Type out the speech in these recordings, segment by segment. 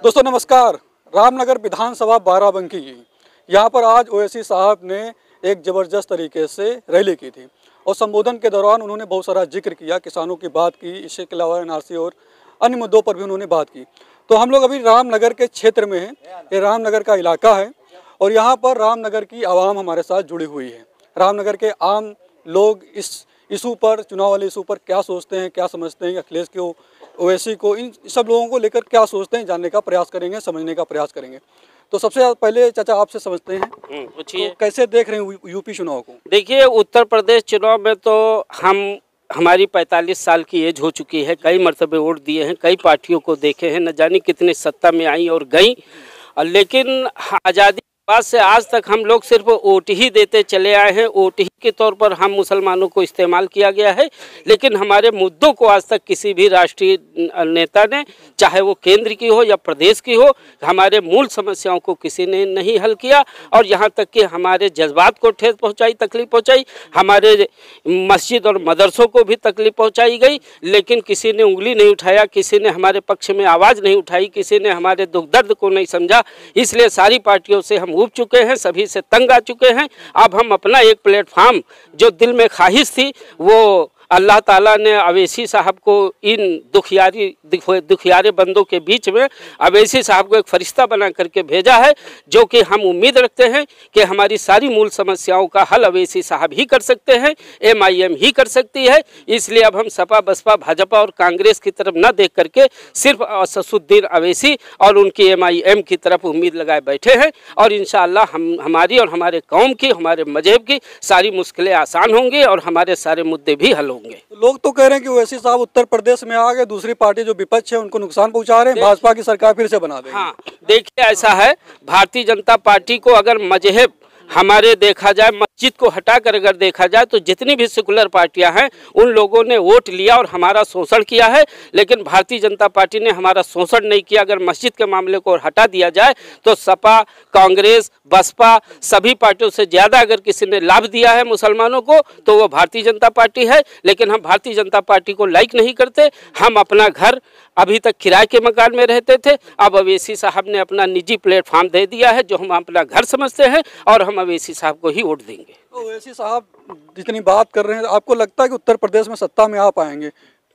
दोस्तों नमस्कार। रामनगर विधानसभा बाराबंकी यहाँ पर आज ओवैसी साहब ने एक ज़बरदस्त तरीके से रैली की थी और संबोधन के दौरान उन्होंने बहुत सारा जिक्र किया, किसानों की बात की, इसके अलावा एनआरसी और अन्य मुद्दों पर भी उन्होंने बात की। तो हम लोग अभी रामनगर के क्षेत्र में हैं, ये रामनगर का इलाका है और यहाँ पर रामनगर की आवाम हमारे साथ जुड़ी हुई है। रामनगर के आम लोग इस इशू पर, चुनाव वाले इशू पर क्या सोचते हैं, क्या समझते हैं, अखिलेश को, ओवैसी को, इन सब लोगों को लेकर क्या सोचते हैं, जानने का प्रयास करेंगे, समझने का प्रयास करेंगे। तो सबसे पहले चाचा आपसे समझते हैं, तो कैसे देख रहे हैं यूपी चुनाव को? देखिए, उत्तर प्रदेश चुनाव में तो हमारी 45 साल की एज हो चुकी है, कई मरतबे वोट दिए हैं, कई पार्टियों को देखे हैं, न जाने कितने सत्ता में आई और गई, लेकिन आज़ादी बाद से आज तक हम लोग सिर्फ वोट ही देते चले आए हैं। वोट ही के तौर पर हम मुसलमानों को इस्तेमाल किया गया है, लेकिन हमारे मुद्दों को आज तक किसी भी राष्ट्रीय नेता ने, चाहे वो केंद्र की हो या प्रदेश की हो, हमारे मूल समस्याओं को किसी ने नहीं हल किया और यहाँ तक कि हमारे जज्बात को ठेस पहुँचाई, तकलीफ पहुँचाई, हमारे मस्जिद और मदरसों को भी तकलीफ पहुँचाई गई, लेकिन किसी ने उंगली नहीं उठाया, किसी ने हमारे पक्ष में आवाज़ नहीं उठाई, किसी ने हमारे दुख दर्द को नहीं समझा। इसलिए सारी पार्टियों से हम ऊब चुके हैं, सभी से तंग आ चुके हैं। अब हम अपना एक प्लेटफॉर्म, जो दिल में ख्वाहिश थी, वो अल्लाह ताला ने अवैसी साहब को इन दुखियारे बंदों के बीच में अवैसी साहब को एक फरिश्ता बना करके भेजा है, जो कि हम उम्मीद रखते हैं कि हमारी सारी मूल समस्याओं का हल अवैसी साहब ही कर सकते हैं, MIM ही कर सकती है। इसलिए अब हम सपा, बसपा, भाजपा और कांग्रेस की तरफ न देख करके सिर्फ असदुद्दीन अवैसी और उनकी MIM की तरफ उम्मीद लगाए बैठे हैं और इंशाअल्लाह हमारी और हमारे कौम की, हमारे मजहब की सारी मुश्किलें आसान होंगी और हमारे सारे मुद्दे भी हल होंगे। लोग तो कह रहे हैं कि ओवैसी साहब उत्तर प्रदेश में आ गए, दूसरी पार्टी जो विपक्ष है उनको नुकसान पहुंचा रहे हैं, भाजपा की सरकार फिर से बना देंगे। हाँ, देखिए ऐसा है, भारतीय जनता पार्टी को अगर मजहब हमारे देखा जाए, मस्जिद को हटाकर अगर देखा जाए, तो जितनी भी सेकुलर पार्टियां हैं उन लोगों ने वोट लिया और हमारा शोषण किया है, लेकिन भारतीय जनता पार्टी ने हमारा शोषण नहीं किया। अगर मस्जिद के मामले को हटा दिया जाए तो सपा, कांग्रेस, बसपा सभी पार्टियों से ज़्यादा अगर किसी ने लाभ दिया है मुसलमानों को तो वो भारतीय जनता पार्टी है। लेकिन हम भारतीय जनता पार्टी को लाइक नहीं करते। हम अपना घर, अभी तक किराए के मकान में रहते थे, अब अवैसी साहब ने अपना निजी प्लेटफॉर्म दे दिया है जो हम अपना घर समझते हैं और हम अवैसी साहब को ही वोट देंगे। तो ओवैसी साहब जितनी बात कर रहे हैं, आपको लगता है कि उत्तर प्रदेश में सत्ता में आ पाएंगे?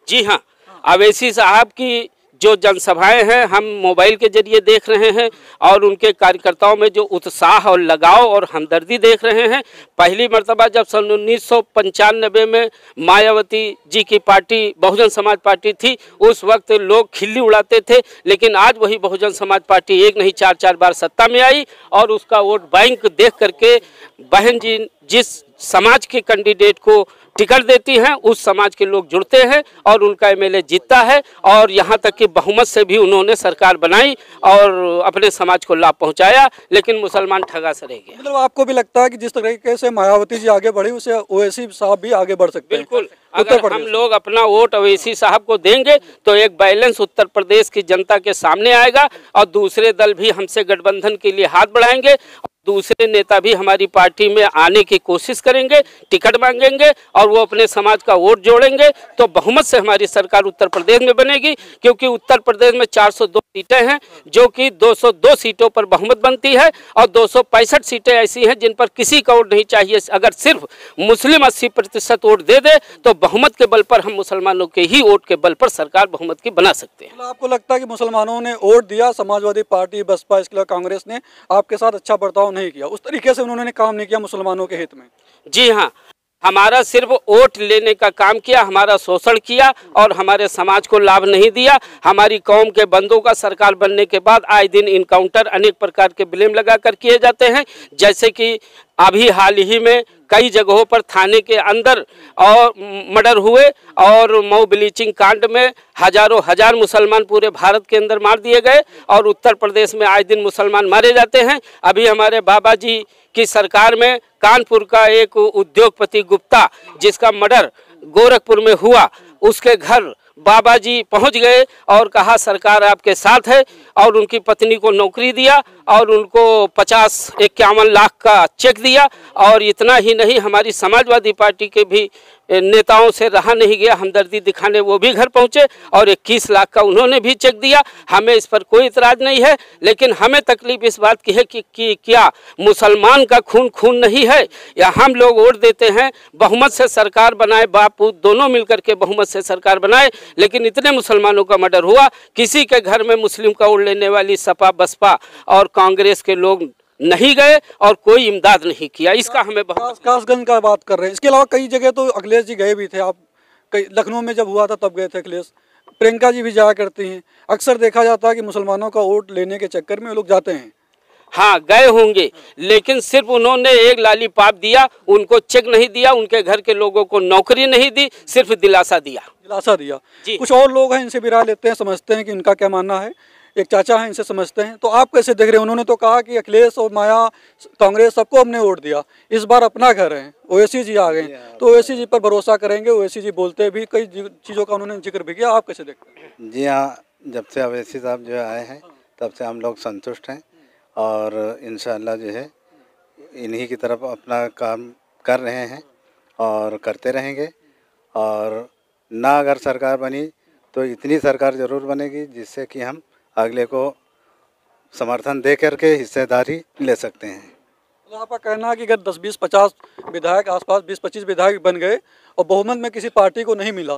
जी हाँ, अवैसी साहब की जो जनसभाएं हैं हम मोबाइल के जरिए देख रहे हैं और उनके कार्यकर्ताओं में जो उत्साह और लगाव और हमदर्दी देख रहे हैं। पहली मर्तबा जब सन 1995 में मायावती जी की पार्टी बहुजन समाज पार्टी थी, उस वक्त लोग खिल्ली उड़ाते थे, लेकिन आज वही बहुजन समाज पार्टी एक नहीं 4-4 बार सत्ता में आई और उसका वोट बैंक देख करके बहन जी जिस समाज के कैंडिडेट को टिकट देती हैं उस समाज के लोग जुड़ते हैं और उनका MLA जीतता है और यहाँ तक कि बहुमत से भी उन्होंने सरकार बनाई और अपने समाज को लाभ पहुँचाया, लेकिन मुसलमान ठगा से रह गया। मतलब आपको भी लगता है कि जिस तरीके से मायावती जी आगे बढ़ी उसे ओवैसी साहब भी आगे बढ़ सकते हैं? बिल्कुल, अगर हम लोग अपना वोट अवैसी साहब को देंगे तो एक बैलेंस उत्तर प्रदेश की जनता के सामने आएगा और दूसरे दल भी हमसे गठबंधन के लिए हाथ बढ़ाएंगे, दूसरे नेता भी हमारी पार्टी में आने की कोशिश करेंगे, टिकट मांगेंगे और वो अपने समाज का वोट जोड़ेंगे, तो बहुमत से हमारी सरकार उत्तर प्रदेश में बनेगी। क्योंकि उत्तर प्रदेश में 402 सीटें हैं जो कि 202 सीटों पर बहुमत बनती है और 265 सीटें ऐसी हैं जिन पर किसी का वोट नहीं चाहिए। अगर सिर्फ मुस्लिम 80% वोट दे दे तो बहुमत के बल पर हम मुसलमानों के ही वोट के बल पर सरकार बहुमत की बना सकते हैं। आपको लगता है कि मुसलमानों ने वोट दिया, समाजवादी पार्टी, बसपा, इसके अलावा कांग्रेस ने आपके साथ अच्छा बर्ताव नहीं किया, उस तरीके से उन्होंने काम नहीं किया मुसलमानों के हित में? जी हाँ, हमारा सिर्फ वोट लेने का काम किया, हमारा शोषण किया और हमारे समाज को लाभ नहीं दिया। हमारी कौम के बंदों का सरकार बनने के बाद आए दिन इनकाउंटर अनेक प्रकार के ब्लेम लगाकर किए जाते हैं, जैसे कि अभी हाल ही में कई जगहों पर थाने के अंदर और मर्डर हुए और मऊ ब्लीचिंग कांड में हजारों हजार मुसलमान पूरे भारत के अंदर मार दिए गए और उत्तर प्रदेश में आए दिन मुसलमान मारे जाते हैं। अभी हमारे बाबा जी की सरकार में कानपुर का एक उद्योगपति गुप्ता जिसका मर्डर गोरखपुर में हुआ, उसके घर बाबा जी पहुँच गए और कहा सरकार आपके साथ है और उनकी पत्नी को नौकरी दिया और उनको 50-51 लाख का चेक दिया। और इतना ही नहीं, हमारी समाजवादी पार्टी के भी नेताओं से रहा नहीं गया, हमदर्दी दिखाने वो भी घर पहुंचे और 21 लाख का उन्होंने भी चेक दिया। हमें इस पर कोई इतराज़ नहीं है, लेकिन हमें तकलीफ इस बात की है कि क्या मुसलमान का खून खून नहीं है? या हम लोग वोट देते हैं, बहुमत से सरकार बनाए, बाप पूत दोनों मिलकर के बहुमत से सरकार बनाए, लेकिन इतने मुसलमानों का मर्डर हुआ, किसी के घर में मुस्लिम का वोट लेने वाली सपा बसपा और कांग्रेस के लोग नहीं गए और कोई इमदाद नहीं किया। इसका हमें बहुत कासगंज का बात कर रहे हैं, इसके अलावा कई जगह तो अखिलेश जी गए भी थे। आप कई लखनऊ में जब हुआ था तब गए थे अखिलेश, प्रियंका जी भी जाया करती हैं। अक्सर देखा जाता है कि मुसलमानों का वोट लेने के चक्कर में लोग जाते हैं। हाँ, गए होंगे, लेकिन सिर्फ उन्होंने एक लालीपाप दिया, उनको चेक नहीं दिया, उनके घर के लोगों को नौकरी नहीं दी, सिर्फ दिलासा दिया। दिलासा दिया। कुछ और लोग हैं, इनसे भी राय लेते हैं, समझते हैं कि इनका क्या मानना है। एक चाचा हैं, इनसे समझते हैं। तो आप कैसे देख रहे हैं? उन्होंने तो कहा कि अखिलेश और माया, कांग्रेस, सबको हमने वोट दिया, इस बार अपना घर है। ओवैसी जी आ गए, तो ओवैसी जी पर भरोसा करेंगे। ओवैसी जी बोलते भी कई चीज़ों का उन्होंने जिक्र भी किया। आप कैसे देखते हैं? जी हाँ, जब से ओवैसी साहब जो आए हैं तब से हम लोग संतुष्ट हैं और इंशाअल्लाह जो है इन्हीं की तरफ अपना काम कर रहे हैं और करते रहेंगे। और ना अगर सरकार बनी तो इतनी सरकार ज़रूर बनेगी जिससे कि हम अगले को समर्थन दे करके हिस्सेदारी ले सकते हैं। तो आपका कहना है कि अगर 10, 20, 50 विधायक आसपास 20-25 विधायक बन गए और बहुमत में किसी पार्टी को नहीं मिला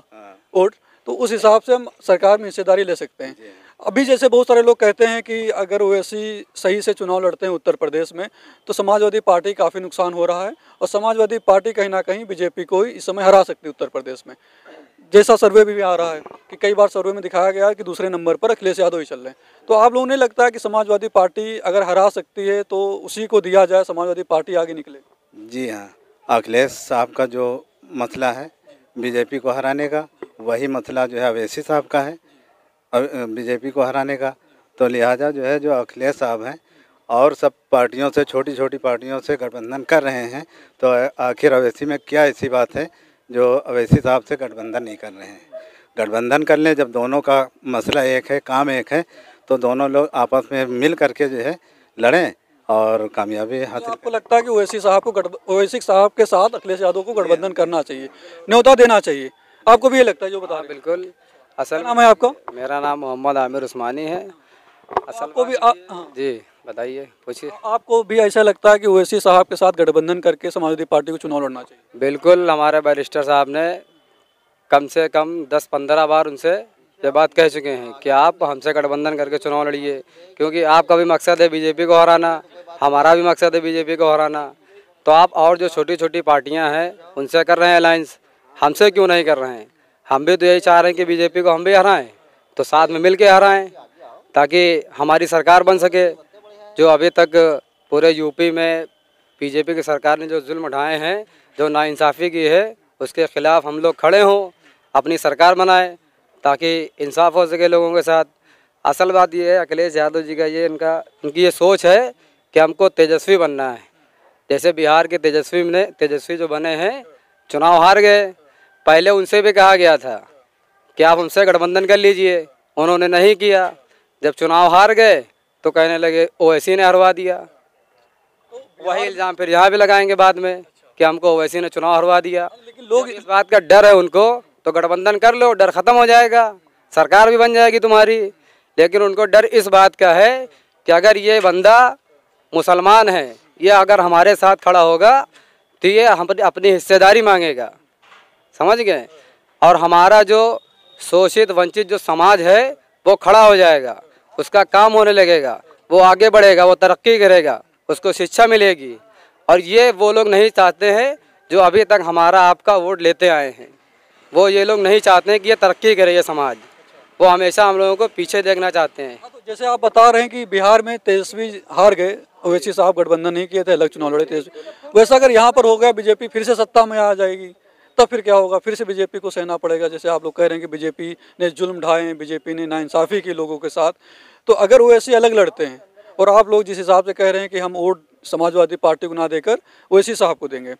वोट, तो उस हिसाब से हम सरकार में हिस्सेदारी ले सकते हैं। अभी जैसे बहुत सारे लोग कहते हैं कि अगर ओवैसी सही से चुनाव लड़ते हैं उत्तर प्रदेश में तो समाजवादी पार्टी काफ़ी नुकसान हो रहा है और समाजवादी पार्टी कहीं ना कहीं बीजेपी को इस समय हरा सकती है उत्तर प्रदेश में। जैसा सर्वे भी आ रहा है कि कई बार सर्वे में दिखाया गया है कि दूसरे नंबर पर अखिलेश यादव ही चल रहे हैं। तो आप लोगों ने लगता है कि समाजवादी पार्टी अगर हरा सकती है तो उसी को दिया जाए, समाजवादी पार्टी आगे निकले? जी हाँ, अखिलेश साहब का जो मसला है बीजेपी को हराने का, वही मसला जो है ओवैसी साहब का है बीजेपी को हराने का। तो लिहाजा जो है जो अखिलेश साहब हैं और सब पार्टियों से, छोटी छोटी पार्टियों से गठबंधन कर रहे हैं, तो आखिर ओवैसी में क्या ऐसी बात है जो ओवैसी साहब से गठबंधन नहीं कर रहे हैं? गठबंधन कर लें, जब दोनों का मसला एक है, काम एक है, तो दोनों लोग आपस में मिल करके जो है लड़ें और कामयाबी हासिल। आपको लगता है कि ओवैसी साहब के साथ अखिलेश यादव को गठबंधन करना चाहिए, न्योता देना चाहिए? आपको भी ये लगता है जो बता रहे हैं? बिल्कुल। असल नाम है आपका? मेरा नाम मोहम्मद आमिर उस्मानी है। असल आपको भी जी बताइए, पूछिए। आपको भी ऐसा लगता है कि ओवैसी साहब के साथ गठबंधन करके समाजवादी पार्टी को चुनाव लड़ना चाहिए? बिल्कुल, हमारे बैरिस्टर साहब ने कम से कम 10-15 बार उनसे ये बात कह चुके हैं कि आप हमसे गठबंधन करके चुनाव लड़िए, क्योंकि आपका भी मकसद है बीजेपी को हराना, हमारा भी मकसद है बीजेपी को हराना। तो आप और जो छोटी छोटी पार्टियां हैं उनसे कर रहे हैं अलायंस, हमसे क्यों नहीं कर रहे हैं? हम भी तो यही चाह रहे हैं कि बीजेपी को हम भी हराएं, तो साथ में मिल के हराएँ ताकि हमारी सरकार बन सके। जो अभी तक पूरे यूपी में बीजेपी की सरकार ने जो जुल्म उठाए हैं, जो नाइंसाफ़ी की है, उसके ख़िलाफ़ हम लोग खड़े हों, अपनी सरकार बनाएं ताकि इंसाफ हो सके लोगों के साथ। असल बात ये है, अखिलेश यादव जी का ये इनकी ये सोच है कि हमको तेजस्वी बनना है। जैसे बिहार के तेजस्वी जो बने हैं, चुनाव हार गए, पहले उनसे भी कहा गया था कि आप हमसे गठबंधन कर लीजिए, उन्होंने नहीं किया। जब चुनाव हार गए तो कहने लगे ओवैसी ने हरवा दिया। वही इल्ज़ाम फिर यहाँ भी लगाएंगे बाद में कि हमको ओवैसी ने चुनाव हरवा दिया। लेकिन लोग इस बात का डर है उनको, तो गठबंधन कर लो, डर ख़त्म हो जाएगा, सरकार भी बन जाएगी तुम्हारी। लेकिन उनको डर इस बात का है कि अगर ये बंदा मुसलमान है, ये अगर हमारे साथ खड़ा होगा तो ये हम अपनी हिस्सेदारी मांगेगा, समझ गए? और हमारा जो शोषित वंचित जो समाज है वो खड़ा हो जाएगा, उसका काम होने लगेगा, वो आगे बढ़ेगा, वो तरक्की करेगा, उसको शिक्षा मिलेगी। और ये वो लोग नहीं चाहते हैं जो अभी तक हमारा आपका वोट लेते आए हैं, वो ये लोग नहीं चाहते हैं कि ये तरक्की करे ये समाज, वो हमेशा हम लोगों को पीछे देखना चाहते हैं। तो जैसे आप बता रहे हैं कि बिहार में तेजस्वी हार गए, ओवैसी साहब गठबंधन नहीं किए थे, अलग चुनाव लड़े तेजस्वी, वैसा अगर यहाँ पर हो गया, बीजेपी फिर से सत्ता में आ जाएगी, तब फिर क्या होगा? फिर से बीजेपी को सहना पड़ेगा। जैसे आप लोग कह रहे हैं कि बीजेपी ने जुल्म ढाए हैं, बीजेपी ने नाइंसाफ़ी की लोगों के साथ, तो अगर ओवैसी अलग लड़ते हैं और आप लोग जिस हिसाब से कह रहे हैं कि हम वोट समाजवादी पार्टी को ना देकर ओवैसी साहब को देंगे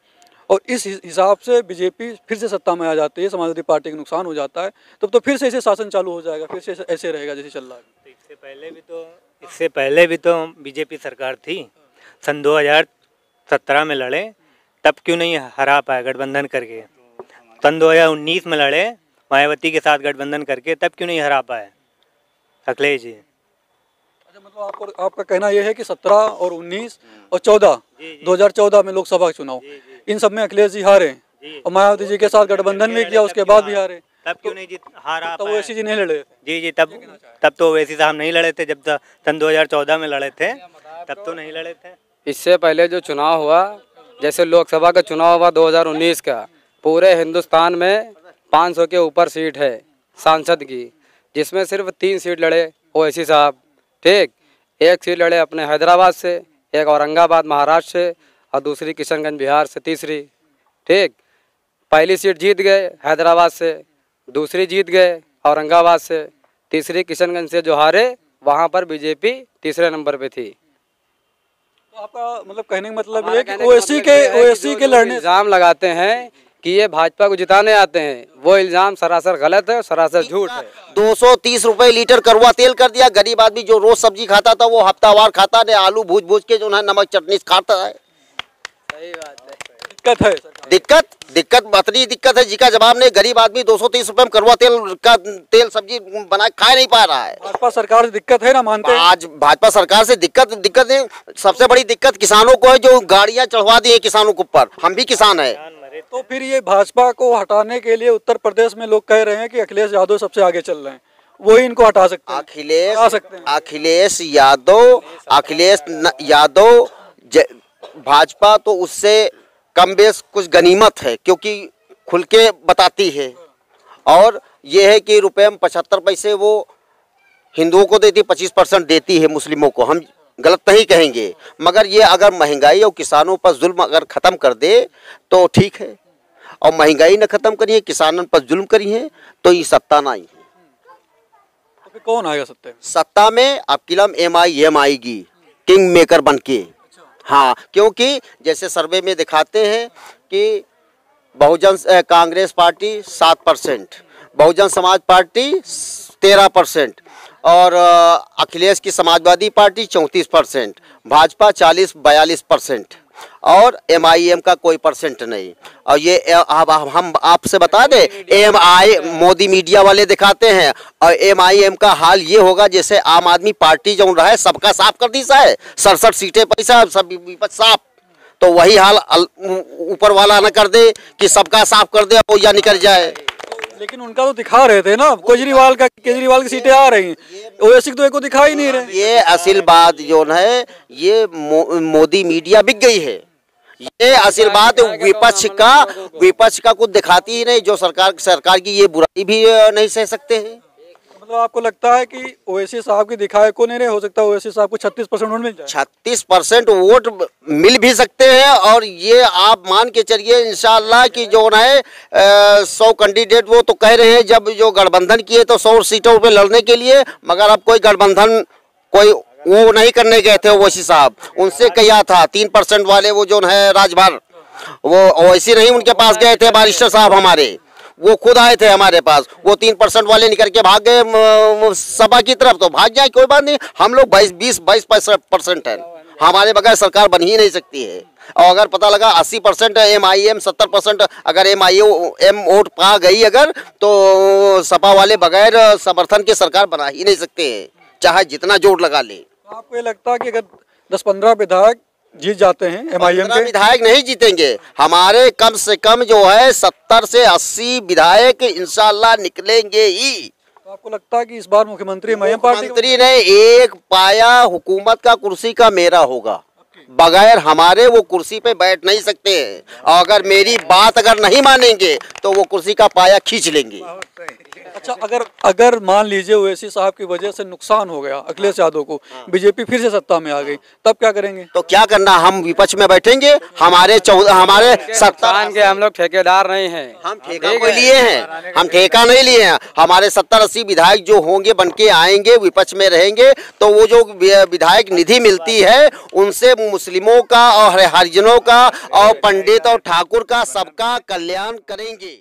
और इस हिसाब से बीजेपी फिर से सत्ता में आ जाती है, समाजवादी पार्टी का नुकसान हो जाता है, तब तो फिर से ऐसे शासन चालू हो जाएगा, फिर से ऐसे रहेगा जैसे चल रहा है। तो इससे पहले भी तो बीजेपी सरकार थी, सन 2017 में लड़े, तब क्यों नहीं हरा पाए गठबंधन करके? सन 2019 में लड़े मायावती के साथ गठबंधन करके, तब क्यों नहीं हरा पाए अखिलेश जी? अच्छा, मतलब आपका कहना यह है कि 17 और 19 और 14 2014 में लोकसभा के चुनाव, इन सब में अखिलेश जी हारे और मायावती जी के साथ गठबंधन भी किया, उसके बाद भी हारे, तब क्यों नहीं हारा? तो ओवैसी जी नहीं लड़े थे? जी, तब तो ओवैसी साहब नहीं लड़े थे। जब सन 2014 में लड़े थे तब तो नहीं लड़े थे। इससे पहले जो चुनाव हुआ, जैसे लोकसभा का चुनाव हुआ 2019 का, पूरे हिंदुस्तान में 500 के ऊपर सीट है सांसद की, जिसमें सिर्फ 3 सीट लड़े ओवैसी साहब, ठीक। 1 सीट लड़े अपने हैदराबाद से, एक औरंगाबाद महाराष्ट्र से और दूसरी किशनगंज बिहार से, तीसरी, ठीक। पहली सीट जीत गए हैदराबाद से, दूसरी जीत गए औरंगाबाद से, तीसरी किशनगंज से जो हारे, वहाँ पर बीजेपी तीसरे नंबर पे थी। तो आपका मतलब कहने का मतलब ये है कि ओवैसी के लड़ने इल्जाम लगाते हैं कि ये भाजपा को जिताने आते हैं, वो इल्जाम सरासर गलत है, सरासर झूठ है। 230 रुपए लीटर कड़वा तेल कर दिया। गरीब आदमी जो रोज सब्जी खाता था वो हफ्तावार खाता है, आलू भूज भूज के जो है नमक चटनी खाता है। सही बात है। दिक्कत है, दिक्कत इतनी दिक्कत है जिसका जवाब नहीं। गरीब आदमी 230 रुपए में कड़वा तेल सब्जी बना खा नहीं पा रहा है। भाजपा सरकार से दिक्कत है ना, मानते हैं? आज भाजपा सरकार से दिक्कत है। सबसे बड़ी दिक्कत किसानों को है, जो गाड़ियां चढ़वा दी है किसानों के ऊपर। हम भी किसान है। तो फिर ये भाजपा को हटाने के लिए उत्तर प्रदेश में लोग कह रहे हैं कि अखिलेश यादव सबसे आगे चल रहे हैं, वही इनको हटा सकते हैं। अखिलेश यादव भाजपा तो उससे कम बेस कुछ गनीमत है, क्योंकि खुल के बताती है। और ये है कि रुपए में 75 पैसे वो हिंदुओं को देती, 25% देती है मुस्लिमों को। हम गलत नहीं कहेंगे, मगर ये अगर महंगाई और किसानों पर जुल्म अगर ख़त्म कर दे तो ठीक है, और महंगाई न ख़त्म करिए, किसानों पर जुल्म करिए, तो ये सत्ता ना आई है। तो फिर कौन आएगा सत्ता में? अब किलम MIM आएगी किंग मेकर बन के। हाँ, क्योंकि जैसे सर्वे में दिखाते हैं कि बहुजन कांग्रेस पार्टी 7%, बहुजन समाज पार्टी 13% और अखिलेश की समाजवादी पार्टी 34%, भाजपा 40-42% और MIM का कोई परसेंट नहीं। और ये अब हम आपसे बता दें, मोदी मीडिया वाले दिखाते हैं, और MIM का हाल ये होगा जैसे आम आदमी पार्टी जो रहा है सबका साफ कर दी है, 67 सीटें पैसा सब विपक्ष साफ। तो वही हाल ऊपर वाला न कर दे कि सबका साफ कर दे और या निकल जाए। लेकिन उनका तो दिखा रहे थे ना, केजरीवाल की सीटें आ रही हैं, ओवैसी तो एक को दिखा ही नहीं रहे। ये असल बात जो है, ये मोदी मीडिया बिक गई है। ये असल बात विपक्ष का कुछ दिखाती ही नहीं। जो सरकार की ये बुराई भी नहीं सह सकते हैं। मतलब आपको लगता है कि ओवैसी साहब की दिखाए को नहीं रहे, हो सकता है ओवैसी साहब को 36% वोट मिल जाए? 36% वोट मिल भी सकते हैं, और ये आप मान के चलिए इंशाअल्लाह कि जो है 100 कैंडिडेट वो तो कह रहे हैं जब जो गठबंधन किए तो 100 सीटों पे लड़ने के लिए, मगर अब कोई गठबंधन कोई वो नहीं करने गए थे ओवैसी साहब। उनसे कहा था 3% वाले वो जो है राजभर, वो ओवैसी नहीं उनके पास गए थे, बारिस्टर साहब हमारे वो खुद आए थे हमारे पास। वो 3% वाले निकल के भाग गए सभा की तरफ, तो भाग जाए कोई बात नहीं। हम लोग 22% है, हमारे बगैर सरकार बन ही नहीं सकती है। और अगर पता लगा 80% MIM 70%, अगर MIM वोट पा गई अगर, तो सपा वाले बगैर समर्थन के सरकार बना ही नहीं सकते हैं, चाहे जितना जोर लगा ले। आपको ये लगता है कि अगर 10-15 विधायक जीत जाते हैं MIM के? विधायक नहीं जीतेंगे हमारे, कम से कम जो है 70 से 80 विधायक इंशाल्लाह निकलेंगे ही। तो आपको लगता है कि इस बार मुख्यमंत्री MIM पार्टी मंत्री ने एक पाया हुकूमत का कुर्सी का मेरा होगा, बगैर हमारे वो कुर्सी पे बैठ नहीं सकते हैं। और अगर मेरी बात अगर नहीं मानेंगे तो वो कुर्सी का पाया खींच लेंगे। अच्छा, अगर मान लीजिए ओवैसी साहब की वजह से नुकसान हो गया अखिलेश यादव को, बीजेपी फिर से सत्ता में आ गई, तब क्या करेंगे? तो क्या करना, हम विपक्ष में बैठेंगे। हमारे सत्ता के हम लोग ठेकेदार नहीं हैं, हम ठेका कोई लिए हैं, हम ठेका नहीं लिए हैं। हमारे 70-80 विधायक जो होंगे बन के आएंगे, विपक्ष में रहेंगे, तो वो जो विधायक निधि मिलती है उनसे मुस्लिमों का और हरिजनों का और पंडित और ठाकुर का सबका कल्याण करेंगे।